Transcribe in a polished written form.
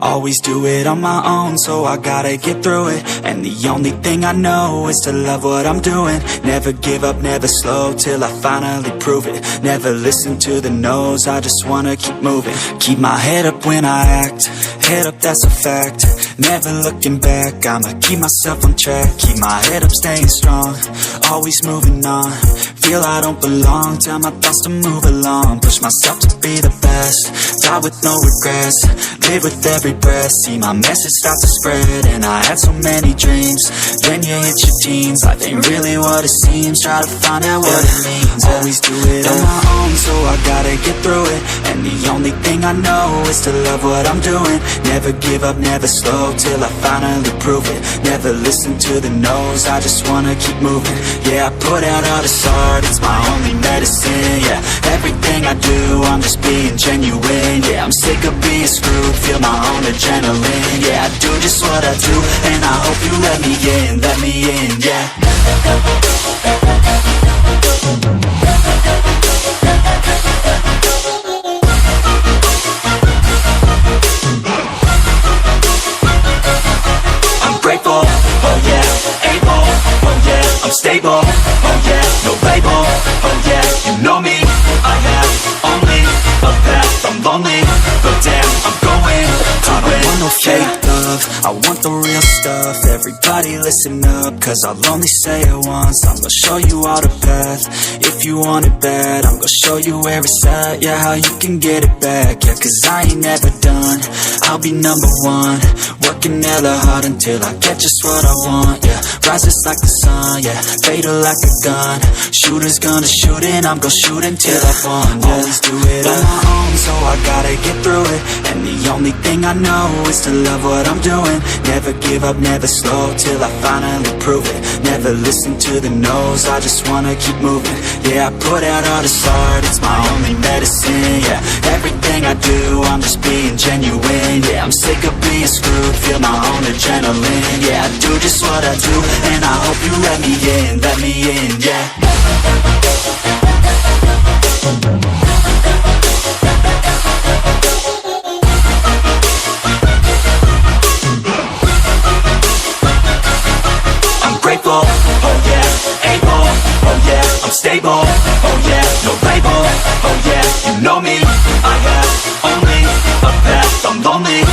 Always do it on my own, so I gotta get through it. And the only thing I know is to love what I'm doing. Never give up, never slow, till I finally prove it. Never listen to the no's, I just wanna keep moving. Keep my head up when I act, head up, that's a fact. Never looking back, I'ma keep myself on track. Keep my head up, staying strong, always moving on. Feel I don't belong, tell my thoughts to move along. Push myself to be the best, die with no regrets. Live with every breath, see my message start to spread. And I had so many dreams, then you hit your teens. Life ain't really what it seems, try to find out what it means. Always do it on my own, so I gotta get through it. And the only thing I know is to love what I'm doing. Never give up, never slow, till I finally prove it. Never listen to the no's, I just wanna keep moving. Yeah, I put out all this art, it's my only medicine. Yeah, everything I do, I'm just being genuine. Yeah, I'm sick of being screwed, feel my own adrenaline. Yeah, I do just what I do, and I hope you let me in, yeah. I'm grateful, oh yeah, able, oh yeah, I'm stable, oh yeah, no label, oh yeah, you know me, I have only a path, I'm lonely, but damn, I'm going to win. I don't want no fake love, I want the real stuff. Everybody listen up, cause I'll only say it once. I'm gonna show you all the path, if you want it bad. I'm gonna show you where it's at, yeah, how you can get it back. Yeah, cause I ain't never done, I'll be number one. Working hella hard until I get just what I want, yeah. Rises like the sun, yeah, fatal like a gun. Shooter's gonna shoot and I'm gonna shoot until I won, yeah. Always do it on my own, so I gotta get through it. And the only thing I know is to love what I'm doing. Never give up, never slow, till I finally prove it. Never listen to the no's, I just wanna keep moving. Yeah, I put out all this art, it's my only medicine. Yeah, everything I do, I'm just being genuine. Yeah, I'm sick of being screwed, feel my own adrenaline. Yeah, I do just what I do, and I hope you let me in, yeah. I'm grateful, oh yeah, able, oh yeah, I'm stable, oh yeah, no label, oh yeah, you know me, I have only a path, I'm lonely,